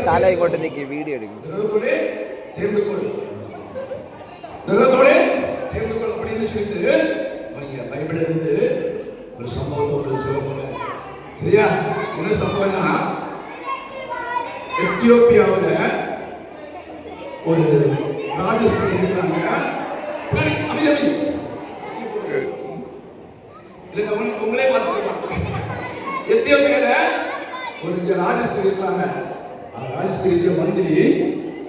தலை கொட்டதுக்கு வீடியோ எடுக்கணும். கிரகத்தோட சேர்ந்து கொள், கிரகத்தோட சேர்ந்து கொள் அப்படின்னு சொல்லிட்டு நீங்க பைபிள்ல இருந்து ஒரு சம்பவத்தை உங்களுக்கு சொல்ல போறேன். சரியா? என்ன சம்பவம்னா, எத்தியோப்பியாவில் ஒரு ராஜஸ்தான் இருக்கிறாங்க. உங்களே பார்த்துக்கலாம். எத்தியோப்பியால ஒரு ராஜஸ்தான் இருக்கிறாங்க. ராஜஸ்திரிக்கு மந்திரி,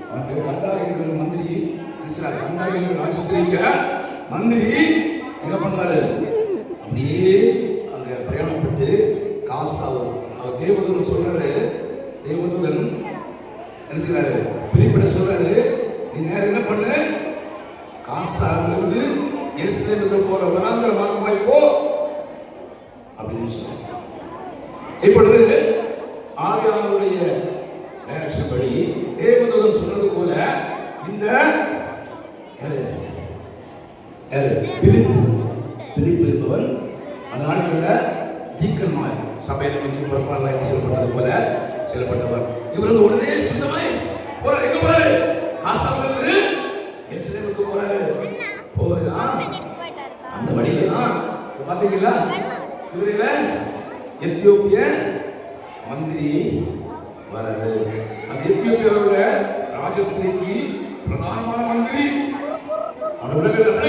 அவன் பேர் கந்தார் என்கிற மந்திரி. கந்தார் என்கிற ராஜஸ்திரிக்க மந்திரி என்ன பண்ணாரு, அப்படியே அங்க பிரயாணப்பட்டு காசா அவர் தேவதூதன் சொல்றாரு, தேவதூதன் நினைச்சாரு பிரிப்பிட சொல்றாரு, நீ நேரம் என்ன பண்ணு, காசால இருந்து எருசலேமுக்கு போற வனாந்தர மார்க்கமாய் போ அப்படின்னு சொன்னார். இப்பொழுது ஆவியானவருடைய டைரக்ஷன் படி தேவதூதன் சொன்னது போல இந்த பிலிப்பு என்பவன் அந்த நாட்களில் தீக்கன்மார் சபையில முக்கிய பொறுப்பாளர் செயல்பட்டது போல செயல்பட்டவர். இவர் வந்து உடனே போறாரு. எங்க போறாரு? காசாவிலிருந்து எருசலேமுக்கு போறாரு. போறா அந்த வழியில தான் பாத்தீங்களா, குதிரையில எத்தியோப்பிய மந்திரி வராரு. அந்த எத்தியோப்பியாவோட ராஜஸ்திரிக்கு பிரதானமான மந்திரி. அவருடைய உடமைகளை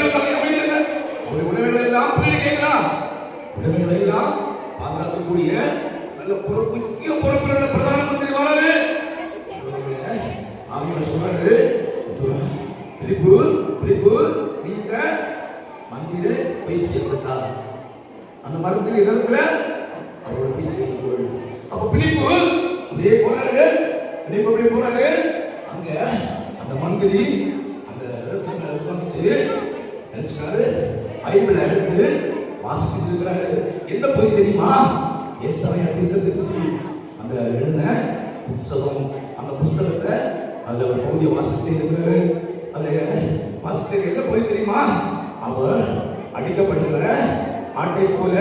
எல்லாம் உடமைகளை எல்லாம் பாதுகாக்கக்கூடிய நல்ல முக்கிய பொறுப்புள்ள பிரதான மந்திரி வராரு. அவங்க சொல்றாரு, பிலிப்பு நீ இந்த மந்திரியில போய் சேர்ந்துட்டா, அந்த மரத்தில் இடத்துல அவரோட போய் சேர்ந்து போய். அப்ப பிலிப்பு அப்படியே போறாரு. பிலிப்பு அப்படியே போறாரு. அங்க அந்த மந்திரி அந்த இடத்துல மேல உட்கார்ந்துட்டு நினைச்சாரு, பைபிளை எடுத்து வாசிக்கிட்டு இருக்கிறாரு. என்ன போய் தெரியுமா, ஏசாயா தீர்க்கதரிசி அந்த எழுதின புத்தகம், அந்த புத்தகத்தை அதுல ஒரு பகுதியை வாசிக்கிட்டே இருக்கிறாரு. அதுல வாசிக்கிட்டு என்ன போய் தெரியுமா, அவர் அடிக்கப்படுகிற ஆட்டை போல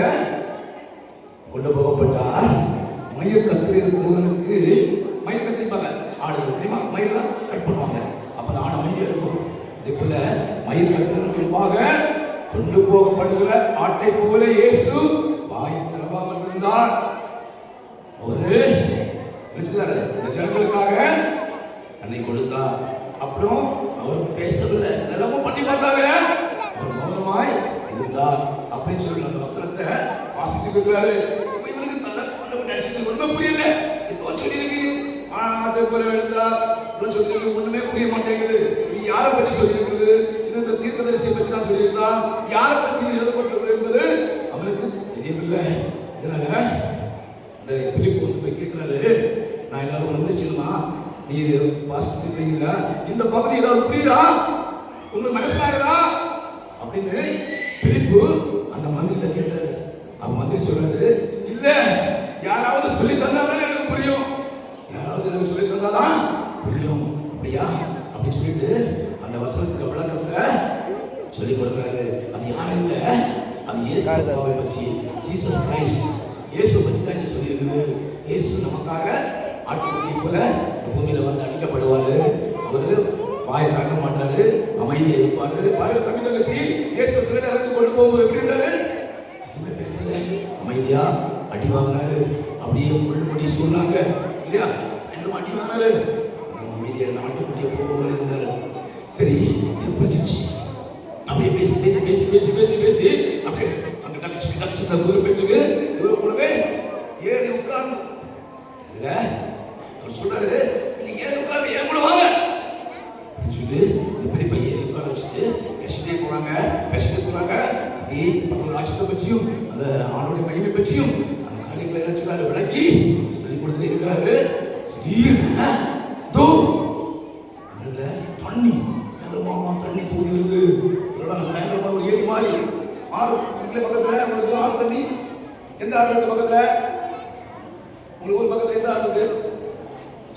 கொண்டு போகப்பட்டார். மயிர் கத்திரி இருக்கிறவனுக்கு மயிர் கத்திரிப்பாங்க, ஆடு தெரியுமா, மயிரெல்லாம் கட் பண்ணுவாங்க, அப்ப ஆடு அமைதியா இருக்கும். அதே போல மயிர் கத்திரனுக்கு கொண்டு போகப்படுகிற ஆட்டை போல இயேசு வாயை திறவாமல் இருந்தார். அவரு நினைச்சாரு இந்த ஜனங்களுக்காக தன்னை கொடுத்தார். அப்புறம் அவர் பேசவில்லை, நிலமும் பண்ணி பார்த்தாங்க, அவர் மௌனமாய் இருந்தார் அப்படின்னு சொல்லி அந்த வசனத்தை வாசித்து இருக்கிறாரு. இவனுக்கு நடிச்சது ஒண்ணுமே புரியல. இப்போ சொல்லியிருக்கு ஆட்டை போல இருந்தார் சொல்லி ஒண்ணுமே புரிய மாட்டேங்குது. இது யாரை பற்றி சொல்லியிருக்கிறது? இது இந்த தீர்க்கதரிசியை பற்றி தான் சொல்லியிருந்தா, யாரை பற்றி எழுதப்பட்டது என்பது அவனுக்கு தெரியவில்லை. இதனால அந்த பிலிப்பு வந்து போய் கேட்கிறாரு, நான் ஏதாவது ஒன்று வந்துச்சுன்னா நீ வாசித்துக்கிறீங்களா, இந்த பகுதி ஏதாவது புரியுதா, உங்களுக்கு மனசிலாகுதா அப்படின்னு பிலிப்பு அந்த மந்திரிட்ட கேட்டாரு. அவன் மந்திரி சொல்றாரு, இல்ல யாராவது சொல்லி தந்தாதான் எனக்கு புரியும், யாராவது எனக்கு சொல்லி தந்தாதான் புரியும். அப்படியா அப்படின்னு சொல்லிட்டு அந்த வசனத்துக்கு விளக்கத்தை சொல்லிக் கொடுக்கிறாரு. அது யாரும் இல்ல, அது இயேசுவை பற்றி, ஜீசஸ் கிரைஸ்ட், இயேசு பற்றி தான் சொல்லியிருக்குது. இயேசு நமக்காக ஆட்டுக்குட்டியை போல பூமியில வந்து அடிக்கப்படுவாரு. அவரு வாயை தாக்க மாட்டாரு, அமைதியா இருப்பாரு. பாருங்க தம்பி தங்கச்சி, இயேசு சிலை நடந்து கொண்டு போகும்போது எப்படி இருந்தாரு, எதுவுமே பேசல, அமைதியா அடி வாங்கினாரு. அப்படியே முள்முடி சொன்னாங்க இல்லையா, அடி வாங்கினாரு, அமைதியா ஆட்டுக்குட்டியை போக இருந்தாரு. சரி புரிஞ்சிச்சு. அப்படியே பேசி பேசி பேசி பேசி பேசி பேசி அப்படியே அங்க டச்சு டச்சு தூரம் பெற்றுக்கு தூரம் கூடவே ஏறி உட்கார்ந்து இல்ல அவர் சொல்றாரு, நீங்க ஏறி உட்கார்ந்து ஏன் கூட வாங்க சொல்லிட்டு இப்படி போய் ஏறி உட்கார வச்சுட்டு பேசிட்டே போறாங்க. அப்படியே அவங்க ராஜ்யத்தை பற்றியும் அந்த ஆணுடைய மகிமை பற்றியும் அந்த காரியங்களை நினைச்சாரு விளக்கி சொல்லி கொடுத்துட்டு இருக்கிறாரு. திடீர்னு தண்ணி தண்ணி போகுது, பயங்கரமான ஒரு ஏரி மாதிரி ஆறு பக்கத்துல உங்களுக்கு ஆறு தண்ணி. எந்த ஆறு இருக்கு பக்கத்துல? உங்களுக்கு ஒரு பக்கத்துல எந்த ஆறு இருக்கு?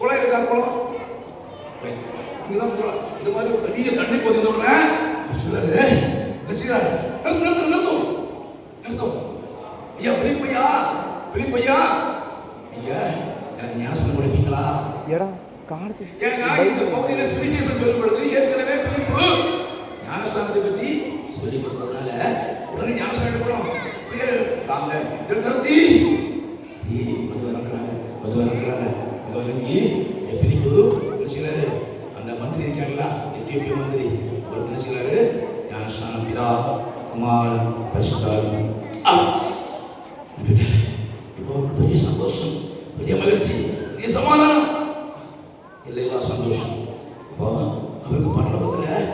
குளம் இருக்கா? குளம் இங்கதான் குளம். இந்த மாதிரி ஒரு பெரிய தண்ணி போகுதுன்னு சொல்றாரு. நிறுத்தும் ஐயா, பிலிப்பையா ஐயா, எனக்கு ஞானஸ்நானம் கொடுப்பீங்களா ஏன்னா இந்த பகுதியில சுவிசேஷம் சொல்லும் பொழுது ஏற்கனவே பிலிப்பு ஞானஸ்நானத்தை பற்றி சொல்லிக் கொடுத்ததுனால உடனே ஞானஸ்நானம் எடுக்கிறோம். அப்படியே தாங்க நிறுத்தி மெதுவாக இறங்கி பிலிப்பு என்ன செய்யறாரு, அந்த மந்திரி இருக்காங்களா, எத்தியோப்பிய மந்திரி, அவருக்கு என்ன செய்யறாரு, ஞானஸ்நானம் பிதா குமாரன் பரிசுத்தாவி. இப்போ பெரிய சந்தோஷம், பெரிய மகிழ்ச்சி, பெரிய சமாதானம், இல்லைங்களா சந்தோஷம். இப்போ அவருக்கு பரலோகத்தில்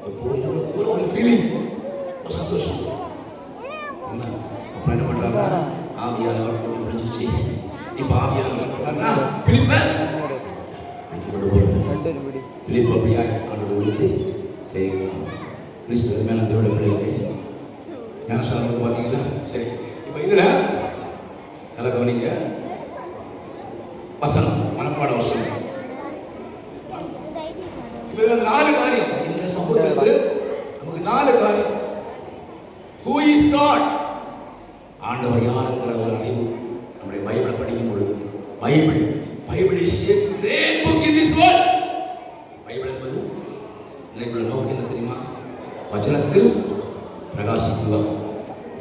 இப்போ ஒரு ஃபீலிங், ஒரு சந்தோஷம். அப்புறம் என்ன பண்றாங்க, ஆவியானவர் கொண்டு முடிஞ்சிச்சு. இப்போ ஆவியானவர் என்ன பண்றாங்கன்னா பிலிப்பை பிலிப்பு அப்படியா அவனோட உள்ளது செய்யலாம். கிறிஸ்துவ மேல தேவட பிள்ளைகளே ஞானஸ்நானம் பார்த்தீங்களா? சரி, இப்போ இதுல நல்லா கவனிங்க, வசனம் மனப்பாட வசனம். இப்போ இதுல 4 காரியம், இந்த சம்பவத்துல நமக்கு 4 காரியம். Who is God? ஆண்டவர் யாருங்கிற ஒரு அறிவு நம்முடைய பைபிளை படிக்கும் பொழுது, Bible is a great book in this world. Bible என்பது இன்னைக்குள்ள நோக்கம் என்ன தெரியுமா? வசனத்தில் பிரகாசிக்குவார்.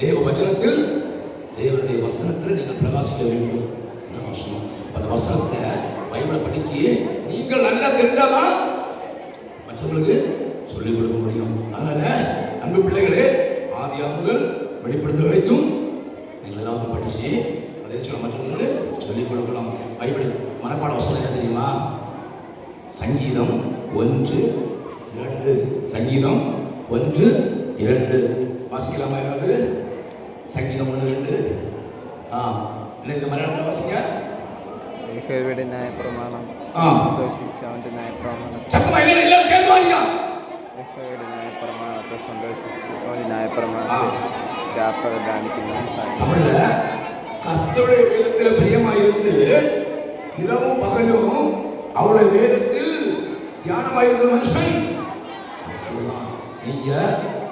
தேவ வசனத்தில், தேவனுடைய வசனத்தில் நீங்கள் பிரகாசிக்க வேண்டும். அந்த வசனத்தை பைபிளை படிக்க நீங்கள் நல்லா தெரிந்தாதான் மற்றவங்களுக்கு சொல்லிக் கொடுக்க முடியும். அதனால அன்பு பிள்ளைகளே, ஆதியா முதல் வெளிப்படுத்தல் வரைக்கும் நீங்கள் எல்லாத்தையும் படிச்சு அதே சொல்ல மற்றவங்களுக்கு சொல்லிக் கொடுக்கணும். பைபிள் மனப்பாட வசனம் என்ன தெரியுமா? சங்கீதம் 1:2. சங்கீதம் 1:2 வாசிக்கலாமா யாராவது? சங்கீதம் 1:2. இந்த மலையாளத்தில் வாசிங்க. യഹോവയുടെ ന്യായപ്രമാണം സന്തോഷിച്ച് അവന്റെ ന്യായപ്രമാണം യഹോവയുടെ ന്യായപ്രമാണത്തെ സന്തോഷിച്ച് അവന്റെ ന്യായപ്രമാണത്തെ ധ്യാനിക്കുന്നവൻ தமிழ்ல கர்த்தருடைய வேதத்தில் பிரியமாயிருந்து இரவும் பகலும் அவருடைய வேதத்தில் தியானமாயிருந்த மனுஷன். நீங்க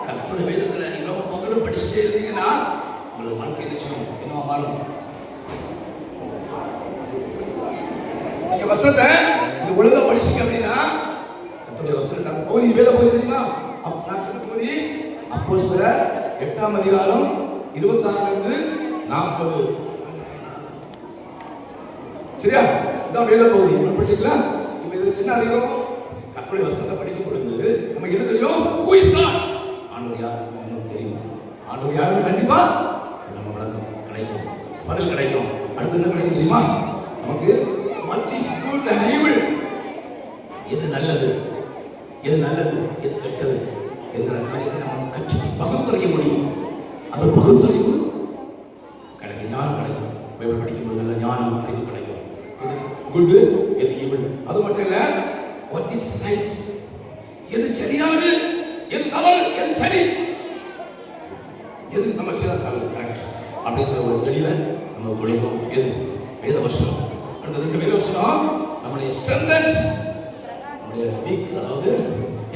கர்த்தருடைய வேதத்தில் இரவும் பகலும் படிச்சுட்டே இருந்தீங்கன்னா உங்களுக்கு வாழ்க்கை நிச்சயம் என்னவா மாறும். நீங்க வசனத்தை ஒழுங்கா படிச்சீங்க அப்படின்னா கர்த்தருடைய வசனத்தை பகுதி வேத பகுதி தெரியுமா? நான் சொன்ன பகுதி அப்போஸ்தலர் 8ஆம் அதிகாரம் 26 40. சரியா? இதான் வேத பகுதி. படிக்கீங்களா? இப்போ இதுக்கு என்ன அறியும்? கர்த்தருடைய வசனத்தை படிக்கும் பொழுது நமக்கு என்ன தெரியும்? Who is God? ஆண்டவர் யார் நமக்கு தெரியும். ஆண்டவர் யாருன்னு கண்டிப்பா நம்ம விளக்கம் கிடைக்கும், பதில் கிடைக்கும். அடுத்து என்ன கிடைக்கும் தெரியுமா? நமக்கு what is good and evil, எது நல்லது, எது கெட்டது என்கிற காரியத்தை நம்ம கற்று பகுத்தறிய முடியும். அந்த பகுத்தறிவு கிடைக்கும், ஞானம் கிடைக்கும். பைபிள் படிக்கும் பொழுது நல்ல ஞானம் அறிவு கிடைக்கும். எது குட், எது ஈவில். அது மட்டும் இல்ல, what is right, எது சரியானது, எது தவறு, எது சரி, எது நம்ம செய்த தவறு கரெக்ட் அப்படிங்கிற ஒரு தெளிவை நம்ம கொடுக்கும். எது வேத வசனம். அடுத்தது வேத வசனம் நம்முடைய ஸ்ட்ரென்தன்ஸ், நம்முடைய வீக். அதாவது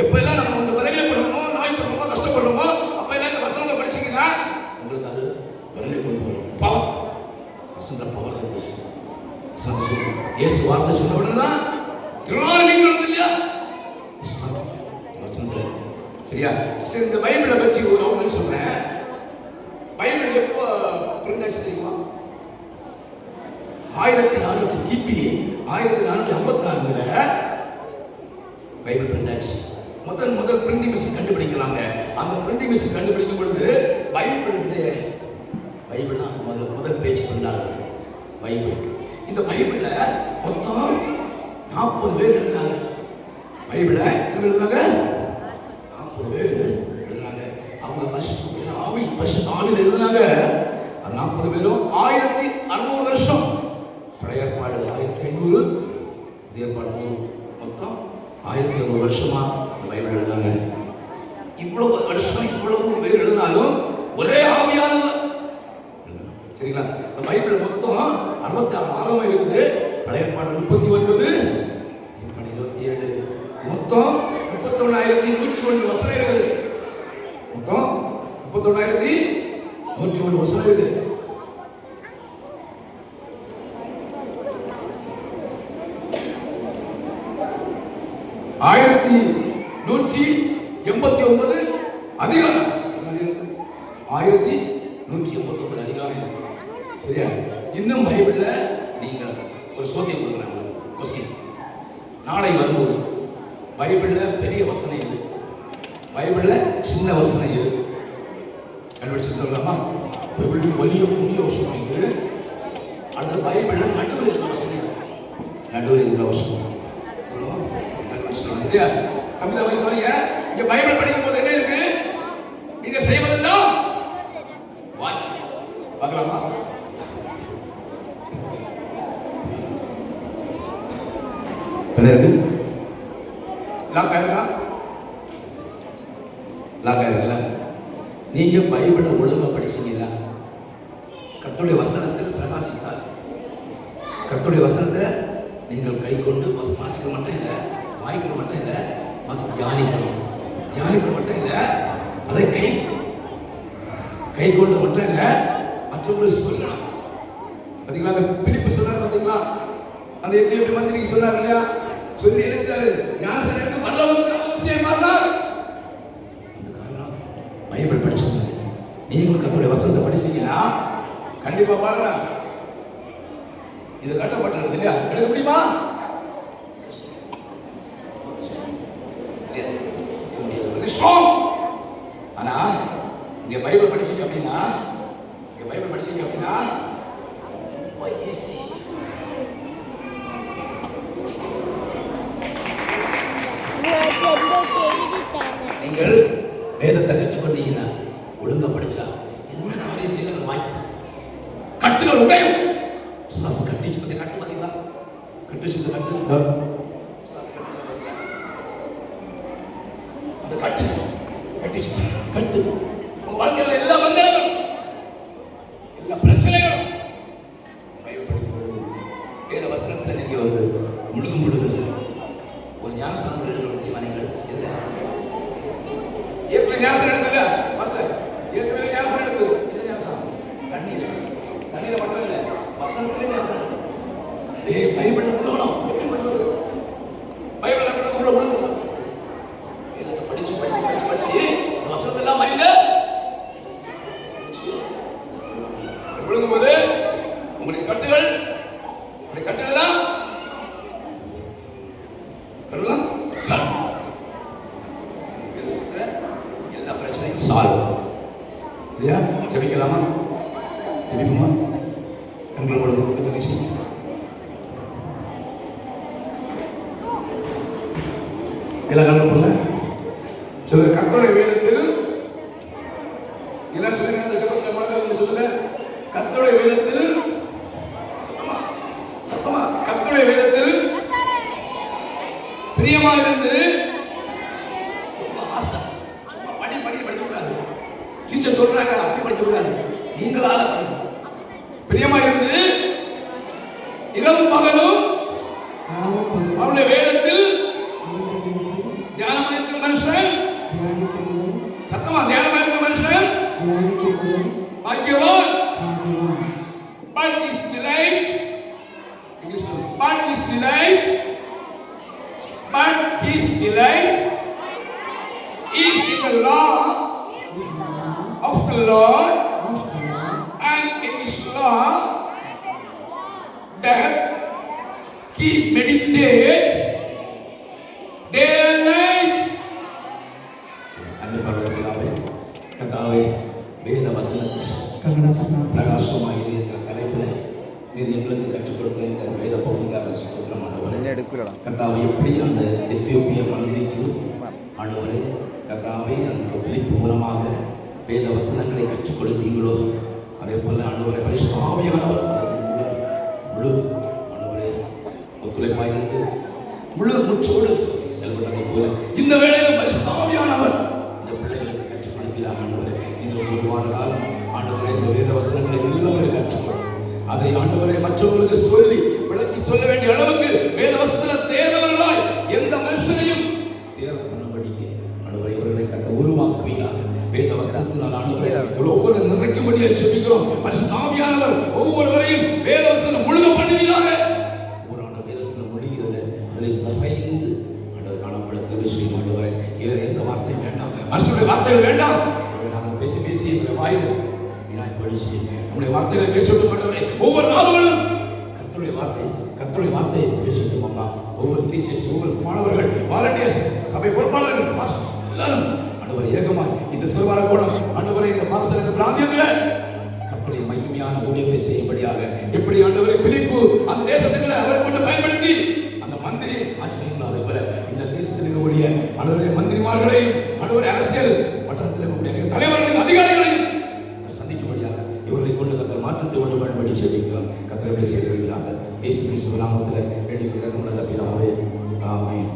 எப்பெல்லாம் நம்ம வந்து விரைவிலப்படுறோமோ, நோய்படுறோமோ, கஷ்டப்படுறோமோ, அப்ப எல்லாம் இந்த வசனத்தை படிச்சீங்கன்னா உங்களுக்கு அது விரைவில் கொண்டு வரும். பவர், வசந்த பவர் இருக்கு. இயேசு வார்த்தை சொன்ன உடனே தான் திருநாள் நீங்கள் வந்து இல்லையா வசனத்துல. சரியா? சரி, இந்த பைபிளை பற்றி ஒரு ஒன்று சொல்றேன். பைபிள் எப்போ பிரிண்ட் ஆச்சு தெரியுமா? 1400 கிபி 1454 பைபிள் பிரிண்ட் ஆச்சு. முதல் பிரிண்டிங் மிஷின் கண்டுபிடிக்கிறாங்க. அந்த பிரிண்டிங் மிஷின் கண்டுபிடிக்கும் பொழுது பைபிள் தான் முதல் பேஜ் பண்ணாங்க. பைபிள். இந்த பைபிள்ல மொத்தம் 40 பேர் எழுதினாங்க. பைபிளை எழுதினாங்க 40 பேர் எழுதினாங்க. அவங்க பரிசுத்த ஆவியில் எழுதினாங்க. அது 40 பேரும் 1600 வருஷம். பழைய ஏற்பாடு 1500, புதிய ஏற்பாடு மொத்தம் 1600 வருஷமா இந்த பைபிள் எழுதினாங்க. இவ்வளவு வருஷம் இவ்வளவு பேர் எழுதினாலும் ஒரே ஆவியானவர். சரிங்களா? இந்த பைபிள் மொத்தம் 66 ஆகமம் இருக்குது. பழைய ஏற்பாடு 39, ஏற்பாடு 27, மொத்தம் 31,101 வசனம் இருக்குது. மொத்தம் 31,101 வசனம் இருக்குது. 1189 அதிகாரம். 1189 அதிகாரம். சரியா? இன்னும் பைபிள்ல நீங்க ஒரு சோத்தியம் கொடுக்குறாங்க. கொஸ்டின் நாளை வரும்போது பைபிள்ல பெரிய வசனம் எது, பைபிள்ல சின்ன வசனம் எது கண்டுபிடிச்சிருக்கலாமா? பைபிள் വലിய புதிய வசனம் இது. அடுத்த பைபிள்ல நடுவில் இருக்கிற வசனம், நடுவில் இருக்கிற வசனம் கண்டுபிடிச்சிருக்காங்க இல்லையா? தமிழை வைக்கிறீங்க. இங்க பைபிள் படிக்கும் போது என்ன இருக்கு? நீங்க செய்வதெல்லாம் வாய்ப்பு. பார்க்கலாமா? என்ன இருக்கு? லாக்காயிருக்கா? லாக்காயிருக்கல? நீங்க பைபிளை ஒழுங்கா படிச்சீங்களா? கர்த்தருடைய வசனத்தில் பிரகாசித்தால், கர்த்தருடைய வசனத்தை நீங்கள் கை கொண்டு வாசிக்க மட்டும் இல்லை, வாய்க்கிற மட்டும் இல்லை, தியானிக்கணும். தியானிக்க மட்டும் இல்லை, அதை கை கொண்டு மட்டும் இல்லை, மற்றவங்களுக்கு சொல்லணும். பார்த்தீங்களா? அந்த பிலிப்பு சொன்னார் பார்த்தீங்களா? அந்த எத்தியோப்பிய மந்திரிக்கு சொன்னார் இல்லையா? சொல்லி நினைச்சாரு ஞானஸ்நானம் பரலோகத்துக்கு அவசியம் மாறினார். அந்த காரணம் பைபிள் படிச்சவங்க. நீங்களும் கர்த்தருடைய வசனத்தை படிச்சீங்கன்னா கண்டிப்பா பாருங்க, இது கட்டப்பட்டிருக்கு இல்லையா? எடுக்க முடியுமா? ஆனா இங்க பைபிள் படிச்சீங்க அப்படின்னா, நீங்கள் வேதத்தை கற்றுக்கொண்டீங்கன்னா, ஒழுங்கா படிச்சா என்ன காரியம் செய்யறது வாய்ப்பு. கட்டுகள் உடையும். கட்டிச்சு பத்தி கட்டு பாத்தீங்களா? கட்டுச்சு கட்டு அந்த கட்டு கட்டிச்சு கட்டு உங்க வாழ்க்கையில எல்லா மந்திரங்களும், எல்லா பிரச்சனைகளும் வேத வசனத்துல நீங்க வந்து முழுகும் பொழுது ஒரு ஞானஸ்நானம் எடுக்கணும். நீங்கள் இல்லை ஏற்கனவே ஞானஸ்நானம் எடுக்கல மாஸ்டர், ஏற்கனவே ஞானஸ்நானம் எடுத்து என்ன ஞானஸ்நானம்? தண்ணீரை மட்டும் இல்லை, வசனத்திலே ஞானஸ்நானம். பைபிள் முழுகணும். பைபிள் உள்ள முழுகணும். இதை படிச்சு வசனத்தெல்லாம் மைண்ட்ல முழுகும்போது உங்களுடைய கட்டுகள் தான் எல்லா பிரச்சனையும் சால்வ். இல்லையா? ஜெபிக்கலாமா? ஜெபிக்குமா? உங்களோட நிகழ்ச்சி எல்லாம் கண்டு கொடுங்க. சொல்லுங்க, கர்த்தருடைய வேதத்தில் எல்லாம் சொல்லுங்க. அந்த ஜெபத்துல முழங்க சொல்லுங்க. கர்த்தருடைய வேதத்தில் சத்தமா கர்த்தருடைய வேதத்தில் பிரியமா இருந்து ரொம்ப ஆசை. சும்மா படிக்க கூடாது. டீச்சர் சொல்றாங்க அப்படி படிக்க கூடாது. நீங்களால பிரியமா இருந்து இரவும் பகலும் அவருடைய வேதத்தில் தியானமா இருக்கிற மனுஷன், சத்தமா தியானமா இருக்கிற மனுஷன் பாக்கியவான். But his delight is in the law of the Lord, and in his law that he meditates day and night. அன்பு பரலோகப்பிதாவே, கர்த்தாவே, வேத வசனத்தை பிரகாசமாக இருக்கிற தலைப்பில் நீர் எங்களுக்கு கற்றுக் கொடுத்த இந்த வேத பகுதிக்காக ஸ்தோத்திரம் ஆண்டவரே. கர்த்தாவே, எப்படி அந்த எத்தியோப்பிய மந்திரிக்கு ஆண்டவரே கர்த்தாவே அந்த பிலிப்பு மூலமாக வேத வசனங்களை கற்றுக் கொடுத்தீங்களோ, அதே போல ஆண்டவரே பரிசுத்த ஆவியானவர் முழு ஆண்டவரே ஒத்துழைப்பாயிருந்து முழு மூச்சோடு செயல்பட்டதை போல இந்த வேளையிலும் பரிசுத்த ஆவியானவர் இந்த பிள்ளைகளுக்கு கற்றுக் கொடுக்கிறார். ஆண்டவரே, இந்த ஒரு வார காலம் ஆண்டவரே இந்த வேத வசனங்களை எல்லாரும் கற்றுக்கொள்ளும். அதை ஆண்டவரை மற்றவர்களுக்கு சொல்லி விளக்கி சொல்ல வேண்டிய அளவுக்கு வேத வசனத்துல தேர்ந்தவர்களாய் எந்த மனுஷனையும் தேர்வு பண்ணும்படிக்கு ஆண்டவரை இவர்களை கத்த உருவாக்குவீராக. வேத வசனத்தினால் ஆண்டவரை ஒவ்வொரு நிறைக்கும்படியாக ஜெபிக்கிறோம். பரிசுத்த ஆவியானவர் ஒவ்வொருவரையும் வேத வசனத்தை முழுக பண்ணுவீராக. ஒரு ஆண்டு வேத வசனம் மொழிகிறதுல அதில் நிறைந்து ஆண்டவர் காணப்பட கிருபை பேசும் ஆண்டவரே. வேறு எந்த வார்த்தையும் வேண்டாம், மனுஷனுடைய வார்த்தைகள் வேண்டாம். நாங்கள் பேசி பேசி எங்களை வாயில் வீணாய் படிச்சு நம்முடைய வார்த்தைகளை பேசட்டும் ஆண்டவரே. ஒவ்வொரு நாளும் கர்த்தருடைய வார்த்தை பேசட்டும் அம்மா. ஒவ்வொரு டீச்சர்ஸ், ஒவ்வொரு மாணவர்கள், வாலண்டியர்ஸ், சபை பொறுப்பாளர்கள், பாஸ்டர் எல்லாரும் ஆண்டவரே ஏகமாய் இந்த சிறுவார கோணம் ஆண்டவரே இந்த மாசம் பிராந்தியத்தில் கர்த்தருடைய மகிமையான ஊழியத்தை செய்யும்படியாக எப்படி ஆண்டவரே பிலிப்பு அந்த தேசத்துக்குள்ள அவரை கொண்டு பயன்படுத்தி அந்த மந்திரி ஆச்சரியம் அதை போல இந்த தேசத்தில் இருக்கக்கூடிய ஆண்டவரே மந்திரிமார்களையும் ஆண்டவரே அரசியல் மட்டத்தில் இருக்கக்கூடிய தலைவர்களையும் அதிகாரிகளையும் சந்திக்கும்படியாக இவர்களை கொண்டு கர்த்தர் மாற்றத்தை கொண்டு பயன்படி செய்திருக்கிறோம். கர்த்தரை எப்படி செய்திருக்கிறாங்க இயேசு கிறிஸ்துவின் நாமத்தில் வேண்டிக் கொள்கிறோம் நல்ல பிதாவே. ஆமென்.